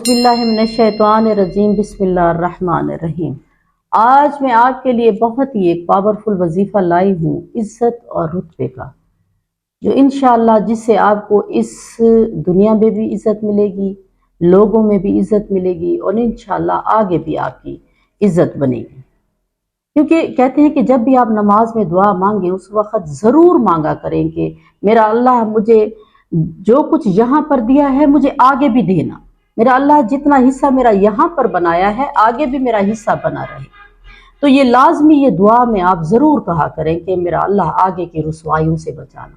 बिस्मिल्लाहिमिनश्शैतानिर्रजीम बिस्मिल्लाहिर्रहमानिर्रहीम। आज मैं आपके लिए बहुत ही एक पावरफुल वजीफ़ा लाई हूँ इज़्ज़त और रुतबे का, जो इंशाअल्लाह जिससे आपको इस दुनिया में भी इज़्ज़त मिलेगी, लोगों में भी इज़्ज़त मिलेगी और इंशाअल्लाह आगे भी आपकी इज़्ज़त बनेगी। क्योंकि कहते हैं कि जब भी आप नमाज में दुआ मांगें उस वक़्त ज़रूर मांगा करें कि मेरा अल्लाह मुझे जो कुछ यहाँ पर दिया है मुझे आगे भी देना, मेरा अल्लाह जितना हिस्सा मेरा यहाँ पर बनाया है आगे भी मेरा हिस्सा बना रहे। तो ये लाजमी ये दुआ में आप ज़रूर कहा करें कि मेरा अल्लाह आगे की रुसवाइयों से बचाना,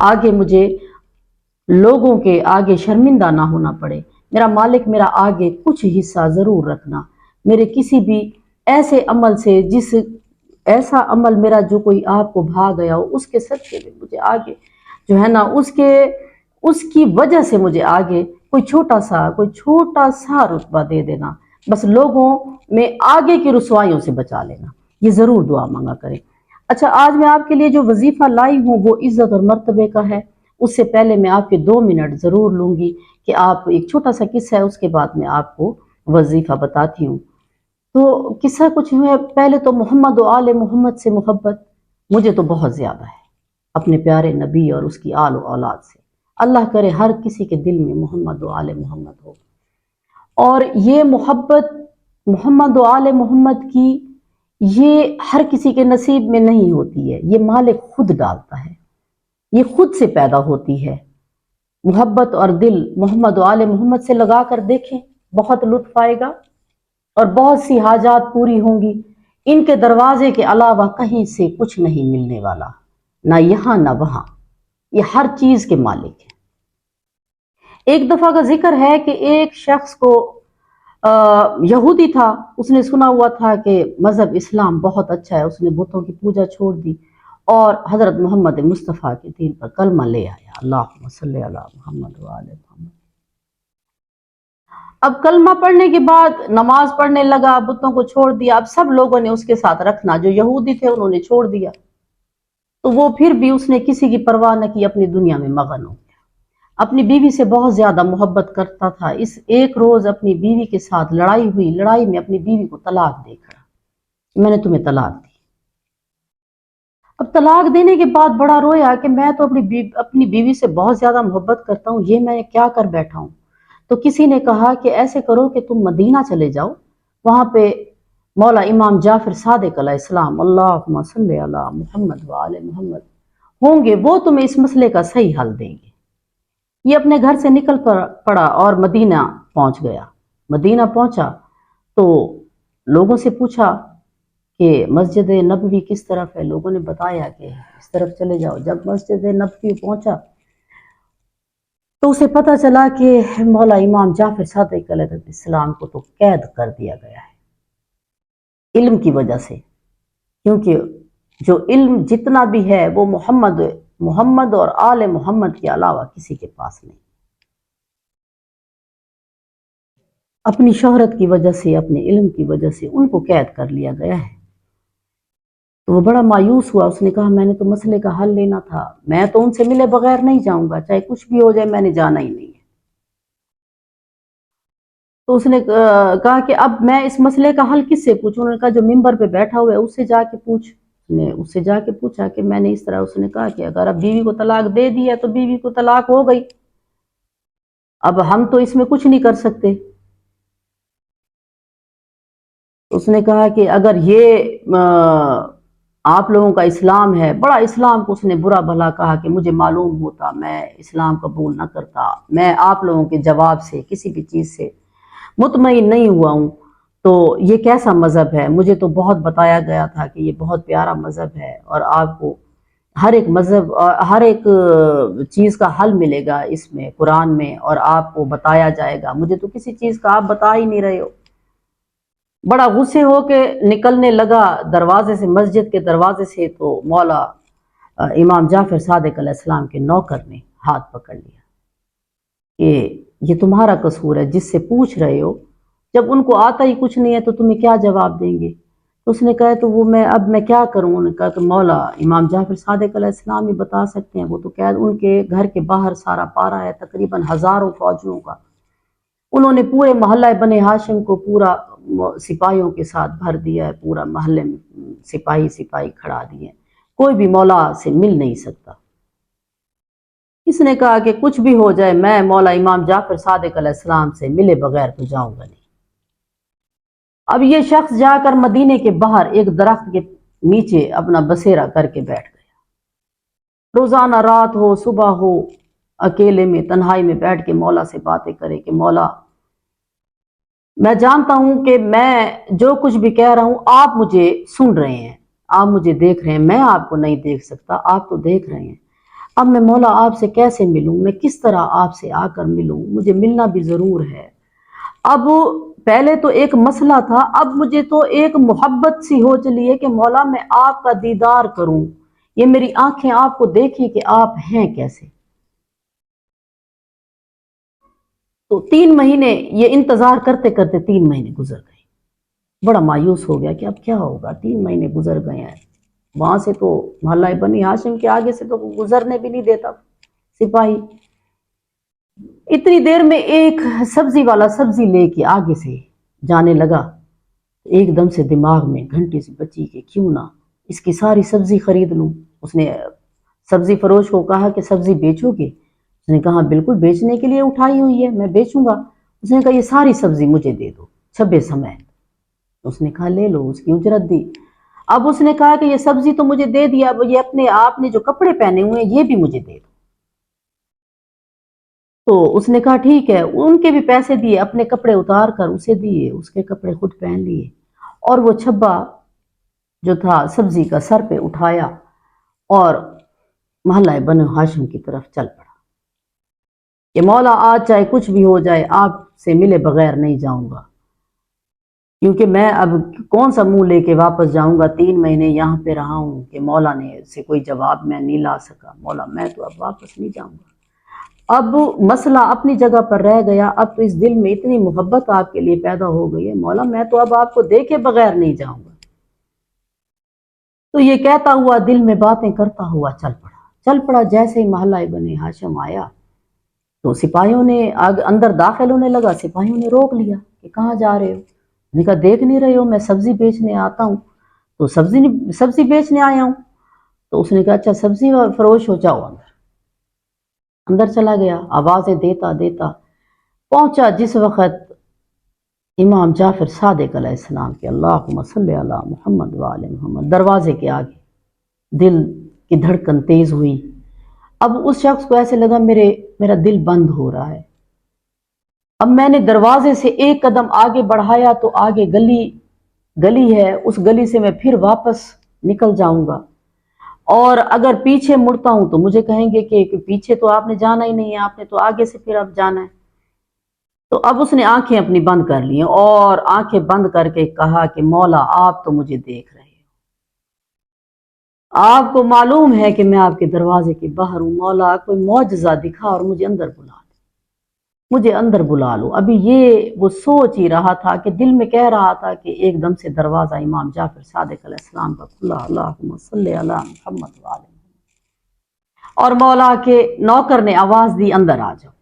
आगे मुझे लोगों के आगे शर्मिंदा ना होना पड़े, मेरा मालिक मेरा आगे कुछ हिस्सा ज़रूर रखना, मेरे किसी भी ऐसे अमल से ऐसा अमल मेरा जो कोई आपको भाग गया हो उसके सदक़े में मुझे आगे जो है ना उसकी वजह से मुझे आगे कोई छोटा सा रुतबा दे देना, बस लोगों में आगे की रुसवाइयों से बचा लेना। ये ज़रूर दुआ मांगा करें। अच्छा, आज मैं आपके लिए जो वजीफ़ा लाई हूँ वो इज़्ज़त और मर्तबे का है। उससे पहले मैं आपके 2 मिनट ज़रूर लूँगी कि आप एक छोटा सा किस्सा है, उसके बाद मैं आपको वजीफ़ा बताती हूँ। तो किस्सा कुछ यूँ है, पहले तो मोहम्मद व आले मोहम्मद से मोहब्बत मुझे तो बहुत ज़्यादा है, अपने प्यारे नबी और उसकी आल व औलाद से। अल्लाह करे हर किसी के दिल में मोहम्मद व आले मोहम्मद हो। और ये मोहब्बत मोहम्मद व आले मोहम्मद की ये हर किसी के नसीब में नहीं होती है, ये मालिक खुद डालता है, ये खुद से पैदा होती है। मोहब्बत और दिल मोहम्मद व आले मोहम्मद से लगा कर देखें, बहुत लुत्फ आएगा और बहुत सी हाजात पूरी होंगी। इनके दरवाजे के अलावा कहीं से कुछ नहीं मिलने वाला, ना यहाँ ना वहाँ, ये हर चीज के मालिक है। एक दफा का जिक्र है कि एक शख्स को यहूदी था, उसने सुना हुआ था कि मजहब इस्लाम बहुत अच्छा है, उसने बुतों की पूजा छोड़ दी और हजरत मोहम्मद मुस्तफ़ा के दीन पर कलमा ले आया, अल्लाहुम्मा सल्ली अला मुहम्मद व आले मुहम्मद। अब कलमा पढ़ने के बाद नमाज पढ़ने लगा, बुतों को छोड़ दिया। अब सब लोगों ने उसके साथ रखना, जो यहूदी थे उन्होंने छोड़ दिया, तो वो फिर भी उसने किसी की परवाह न की, अपनी दुनिया में मगन हो गया। अपनी बीवी से बहुत ज्यादा मोहब्बत करता था। इस एक रोज अपनी बीवी के साथ लड़ाई हुई, लड़ाई में अपनी बीवी को तलाक दे खड़ा, मैंने तुम्हें तलाक दी। अब तलाक देने के बाद बड़ा रोया कि मैं तो अपनी बीवी से बहुत ज्यादा मोहब्बत करता हूँ, ये मैं क्या कर बैठा हूँ। तो किसी ने कहा कि ऐसे करो कि तुम मदीना चले जाओ, वहां पे मौला इमाम जाफर सादिक अलैहिस्सलाम, अल्लाहुम्मा सल्ली अला मुहम्मद व आले मुहम्मद होंगे, वो तुम्हें इस मसले का सही हल देंगे। ये अपने घर से निकल पड़ा और मदीना पहुंच गया। मदीना पहुंचा तो लोगों से पूछा कि मस्जिद नबवी किस तरफ है। लोगों ने बताया कि इस तरफ चले जाओ। जब मस्जिद नबवी पहुंचा तो उसे पता चला कि मौला इमाम जाफर सादिक अलैहिस्सलाम को तो कैद कर दिया गया है इल्म की वजह से, क्योंकि जो इल्म जितना भी है वो मोहम्मद और आले मोहम्मद के अलावा किसी के पास नहीं। अपनी शोहरत की वजह से, अपने इल्म की वजह से उनको कैद कर लिया गया है। तो वो बड़ा मायूस हुआ, उसने कहा मैंने तो मसले का हल लेना था, मैं तो उनसे मिले बगैर नहीं जाऊंगा, चाहे कुछ भी हो जाए, मैंने जाना ही नहीं है। तो उसने कहा कि अब मैं इस मसले का हल किससे पूछूं। उन्होंने कहा जो मिंबर पे बैठा हुआ है उससे जाके पूछ। ने उससे जाके पूछा कि मैंने इस तरह, उसने कहा कि अगर अब बीवी को तलाक दे दिया तो बीवी को तलाक हो गई, अब हम तो इसमें कुछ नहीं कर सकते। उसने कहा कि अगर ये आप लोगों का इस्लाम है, बड़ा इस्लाम को उसने बुरा भला कहा कि मुझे मालूम होता, मैं इस्लाम कबूल ना करता, मैं आप लोगों के जवाब से किसी भी चीज़ से मुतमईन नहीं हुआ हूँ। तो ये कैसा मज़हब है, मुझे तो बहुत बताया गया था कि ये बहुत प्यारा मज़हब है और आपको हर एक मज़हब और हर एक चीज़ का हल मिलेगा इसमें कुरान में और आपको बताया जाएगा, मुझे तो किसी चीज़ का आप बता ही नहीं रहे हो। बड़ा गुस्से हो के निकलने लगा दरवाजे से, मस्जिद के दरवाजे से, तो मौला इमाम जाफर सादिक अलैहिस्सलाम के नौकर ने हाथ पकड़ लिया कि ये तुम्हारा कसूर है, जिससे पूछ रहे हो, जब उनको आता ही कुछ नहीं है तो तुम्हें क्या जवाब देंगे। तो उसने कहा तो वो मैं क्या करूं। उन्होंने कहा कि मौला इमाम जाफर सादिक अलैहिस्सलाम ही बता सकते हैं, वो तो क्या, उनके घर के बाहर सारा पारा है तकरीबन हजारों फौजियों का, انہوں نے پورے محلہ بنی ہاشم کو پورا سپاہیوں کے ساتھ بھر دیا ہے، پورا محلے میں سپاہی کھڑا دیے، کوئی بھی مولا سے مل نہیں سکتا۔ اس نے کہا کہ کچھ بھی ہو جائے میں مولا امام جعفر صادق علیہ السلام سے ملے بغیر تو جاؤں گا نہیں۔ اب یہ شخص جا کر مدینے کے باہر ایک درخت کے نیچے اپنا بسیرا کر کے بیٹھ گیا، روزانہ رات ہو صبح ہو اکیلے میں تنہائی میں بیٹھ کے مولا سے باتیں کرے کہ مولا میں جانتا ہوں کہ میں جو کچھ بھی کہہ رہا ہوں آپ مجھے سن رہے ہیں، آپ مجھے دیکھ رہے ہیں، میں آپ کو نہیں دیکھ سکتا، آپ تو دیکھ رہے ہیں۔ اب میں مولا آپ سے کیسے ملوں، میں کس طرح آپ سے آ کر ملوں، مجھے ملنا بھی ضرور ہے۔ اب پہلے تو ایک مسئلہ تھا، اب مجھے تو ایک محبت سی ہو چلی ہے کہ مولا میں آپ کا دیدار کروں، یہ میری آنکھیں آپ کو دیکھیں کہ آپ ہیں کیسے۔ تو 3 مہینے یہ انتظار کرتے کرتے 3 مہینے گزر گئے، بڑا مایوس ہو گیا کہ اب کیا ہوگا، 3 مہینے گزر گئے ہیں، وہاں سے تو محلہ بنی ہاشم کے آگے سے تو گزرنے بھی نہیں دیتا سپاہی۔ اتنی دیر میں ایک سبزی والا سبزی لے کے آگے سے جانے لگا، ایک دم سے دماغ میں گھنٹی سی بچی کہ کیوں نہ اس کی ساری سبزی خرید لوں۔ اس نے سبزی فروش کو کہا کہ سبزی بیچو گے؟ اس نے کہا بالکل بیچنے کے لیے اٹھائی ہوئی ہے، میں بیچوں گا۔ اس نے کہا یہ ساری سبزی مجھے دے دو 26 سمے۔ اس نے کہا لے لو، اس کی اجرت دی۔ اب اس نے کہا کہ یہ سبزی تو مجھے دے دیا، اب یہ اپنے آپ نے جو کپڑے پہنے ہوئے ہیں یہ بھی مجھے دے دو۔ تو اس نے کہا ٹھیک ہے، ان کے بھی پیسے دیے، اپنے کپڑے اتار کر اسے دیے، اس کے کپڑے خود پہن لیے، اور وہ چھبا جو تھا سبزی کا سر پہ اٹھایا اور محلہ بنو ہاشم کی طرف چل پڑا کہ مولا آج چاہے کچھ بھی ہو جائے آپ سے ملے بغیر نہیں جاؤں گا، کیونکہ میں اب کون سا منہ لے کے واپس جاؤں گا، 3 مہینے یہاں پہ رہا ہوں کہ مولا نے سے کوئی جواب میں نہیں لا سکا، مولا میں تو اب واپس نہیں جاؤں گا۔ اب مسئلہ اپنی جگہ پر رہ گیا، اب تو اس دل میں اتنی محبت آپ کے لیے پیدا ہو گئی ہے، مولا میں تو اب آپ کو دیکھے بغیر نہیں جاؤں گا۔ تو یہ کہتا ہوا دل میں باتیں کرتا ہوا چل پڑا۔ جیسے ہی محلہ بنی ہاشم آیا تو سپاہیوں نے اندر داخل ہونے لگا، سپاہیوں نے روک لیا کہ کہاں جا رہے ہو؟ نے کہا دیکھ نہیں رہے ہو میں سبزی بیچنے آتا ہوں، تو سبزی بیچنے آیا ہوں۔ تو اس نے کہا اچھا سبزی فروش ہو، جاؤ اندر چلا گیا، آوازیں دیتا دیتا پہنچا جس وقت امام جعفر صادق علیہ السلام کے اللہم صلی علی محمد وآل محمد دروازے کے آگے، دل کی دھڑکن تیز ہوئی۔ اب اس شخص کو ایسے لگا میرا دل بند ہو رہا ہے۔ اب میں نے دروازے سے ایک قدم آگے بڑھایا تو آگے گلی ہے، اس گلی سے میں پھر واپس نکل جاؤں گا، اور اگر پیچھے مڑتا ہوں تو مجھے کہیں گے کہ پیچھے تو آپ نے جانا ہی نہیں ہے، آپ نے تو آگے سے پھر اب جانا ہے۔ تو اب اس نے آنکھیں اپنی بند کر لی اور آنکھیں بند کر کے کہا کہ مولا آپ تو مجھے دیکھ رہے ہیں، آپ کو معلوم ہے کہ میں آپ کے دروازے کے باہر ہوں، مولا کوئی معجزہ دکھا اور مجھے اندر بلا لو۔ ابھی یہ وہ سوچ ہی رہا تھا کہ دل میں کہہ رہا تھا کہ ایک دم سے دروازہ امام جعفر صادق علیہ السلام کا کھلا، اللہم صلی علی محمد وآلہ، اور مولا کے نوکر نے آواز دی اندر آ جاؤ۔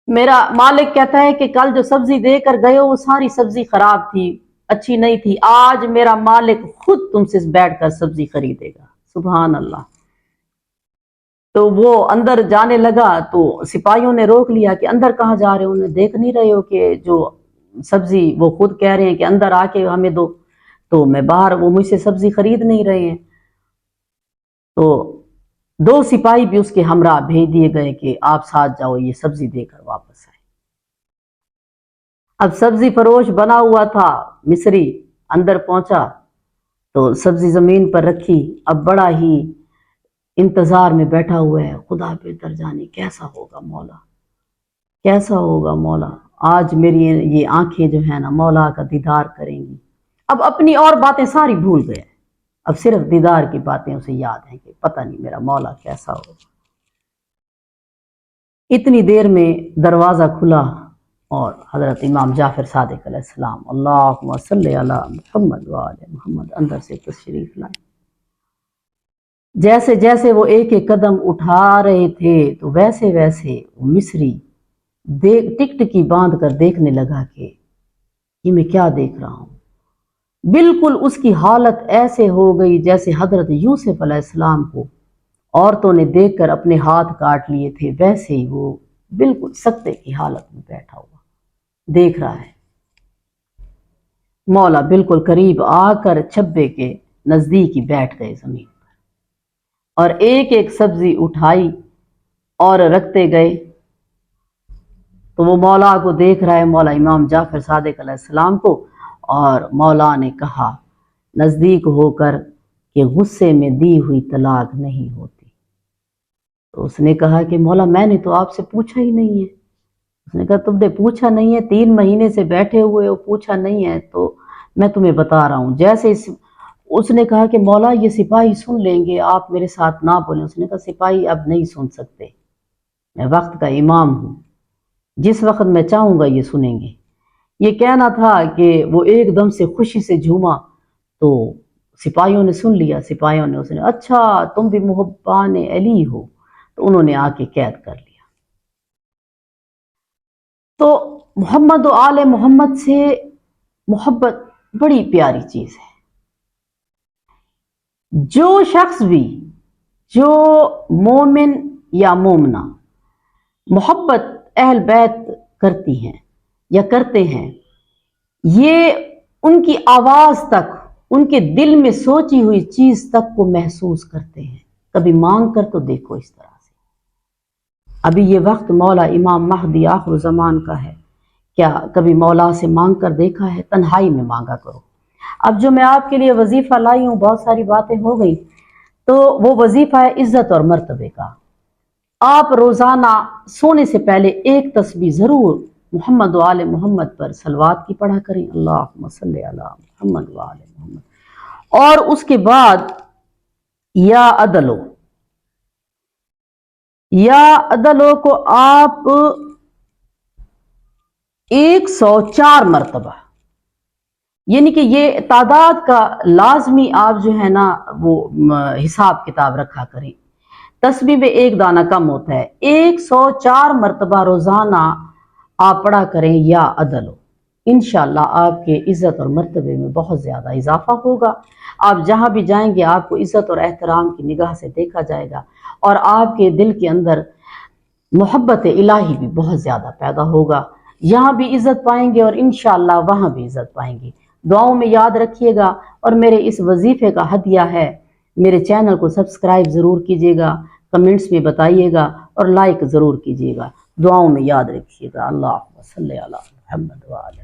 میرا مالک کہتا ہے کہ کل جو سبزی دے کر گئے ہو وہ ساری سبزی خراب تھی، اچھی نہیں تھی، آج میرا مالک خود تم سے بیٹھ کر سبزی خریدے گا۔ سبحان اللہ۔ تو وہ اندر جانے لگا تو سپاہیوں نے روک لیا کہ اندر کہاں جا رہے ہو، انہیں دیکھ نہیں رہے ہو کہ جو سبزی وہ خود کہہ رہے ہیں کہ اندر آ کے ہمیں دو، تو میں باہر، وہ مجھ سے سبزی خرید نہیں رہے ہیں۔ تو 2 سپاہی بھی اس کے ہمراہ بھیج دیے گئے کہ آپ ساتھ جاؤ، یہ سبزی دے کر واپس آئے۔ اب سبزی فروش بنا ہوا تھا مصری، اندر پہنچا تو سبزی زمین پر رکھی، اب بڑا ہی انتظار میں بیٹھا ہوا ہے، خدا بہتر جانے کیسا ہوگا مولا، کیسا ہوگا مولا، آج میری یہ آنکھیں جو ہیں نا مولا کا دیدار کریں گی۔ اب اپنی اور باتیں ساری بھول گئے، اب صرف دیدار کی باتیں اسے یاد ہیں کہ پتہ نہیں میرا مولا کیسا ہوگا۔ اتنی دیر میں دروازہ کھلا اور حضرت امام جعفر صادق علیہ السلام اللہم صلی علی محمد وآل محمد اندر سے تشریف لائے۔ جیسے جیسے وہ ایک ایک قدم اٹھا رہے تھے تو ویسے ویسے وہ مصری टिकटिकी बांध कर देखने लगा कि ये मैं क्या देख रहा हूँ। बिल्कुल उसकी हालत ऐसे हो गई जैसे हजरत यूसुफ अलैहिस्सलाम को औरतों ने देखकर अपने हाथ काट लिए थे, वैसे ही वो बिल्कुल सकते की हालत में बैठा हुआ देख रहा है। मौला बिल्कुल करीब आकर छब्बे के नजदीक ही बैठ गए जमीन पर और एक एक सब्जी उठाई और रखते गए। तो वो मौला को देख रहा है, मौला इमाम जाफर सादिक अलैहिस्सलाम को, और मौला ने कहा नजदीक होकर कि गुस्से में दी हुई तलाक नहीं होती। तो उसने कहा कि मौला मैंने तो आपसे पूछा ही नहीं है। उसने कहा तुमने पूछा नहीं है, 3 महीने से बैठे हुए हो, पूछा नहीं है तो मैं तुम्हें बता रहा हूँ। उसने कहा कि मौला ये सिपाही सुन लेंगे, आप मेरे साथ ना बोलें। उसने कहा सिपाही अब नहीं सुन सकते, मैं वक्त का इमाम हूँ, जिस वक्त मैं चाहूँगा ये सुनेंगे। ये कहना था कि वो एकदम से खुशी से झूमा, तो सिपाहियों ने सुन लिया। सिपाहियों ने उसने अच्छा तुम भी मुहब्बान अली हो, तो उन्होंने आके कैद कर लिया। तो मोहम्मद और आले मोहम्मद से मोहब्बत बड़ी प्यारी चीज है। जो शख्स भी, जो मोमिन या मोमना मोहब्बत अहल बैत करती हैं या करते हैं, ये उनकी आवाज तक, उनके दिल में सोची हुई चीज तक को महसूस करते हैं। कभी मांग कर तो देखो इस तरह से। अभी ये वक्त मौला इमाम महदी आखिर ज़मान का है, क्या कभी मौला से मांग कर देखा है? तन्हाई में मांगा करो। अब जो मैं आपके लिए वजीफा लाई हूँ, बहुत सारी बातें हो गई, तो वो वजीफा है इज्जत और मर्तबे का। आप रोजाना सोने से पहले एक तस्बीह जरूर मोहम्मद व आले मोहम्मद पर सलवात की पढ़ा करें, अल्लाहुम्मा सल्ली अला मोहम्मद व आले मोहम्मद। और उसके बाद या अदलो, या अदलो को आप 104 मरतबा, यानी कि ये तादाद का लाजमी आप जो है ना वो हिसाब किताब रखा करें। तस्बीह में एक दाना कम होता है। 104 मरतबा रोजाना आप पढ़ा करें या अदलो। इंशाअल्लाह आपके इज्जत और मर्तबे में बहुत ज्यादा इजाफा होगा। आप जहां भी जाएंगे आपको इज्जत और एहतराम की निगाह से देखा जाएगा, और आपके दिल के अंदर मोहब्बत इलाही भी बहुत ज्यादा पैदा होगा। यहाँ भी इज्जत पाएंगे और इंशाअल्लाह वहां भी इज्जत पाएंगे। दुआओं में याद रखिएगा। और मेरे इस वजीफे का हदिया है, मेरे चैनल को सब्सक्राइब ज़रूर कीजिएगा, कमेंट्स में बताइएगा और लाइक ज़रूर कीजिएगा। दुआओं में याद रखिएगा। अल्लाहुम्मा सल्ली अला मुहम्मद व आले